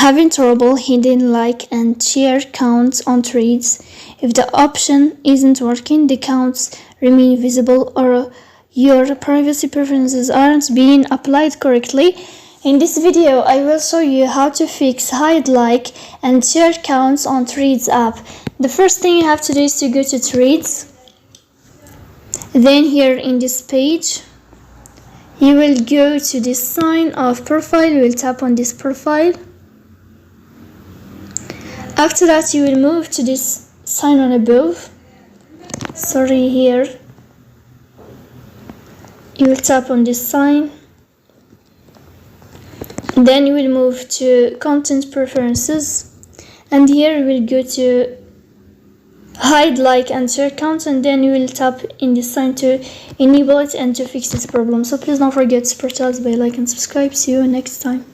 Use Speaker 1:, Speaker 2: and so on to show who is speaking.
Speaker 1: having trouble hiding like and share counts on threads. If the option isn't working, the counts remain visible or your privacy preferences aren't being applied correctly. In this video, I will show you how to fix hide like and share counts on Threads app. The first thing you have to do is to go to Threads. Then here in this page, you will go to this sign of profile. You will tap on this profile. After that, you will move to this sign on above. Here. You will tap on this sign. Then you will move to content preferences. And here you will go to hide like and share counts, and then you will tap in this sign to enable it and to fix this problem. So please don't forget to support us by like and subscribe. See you next time.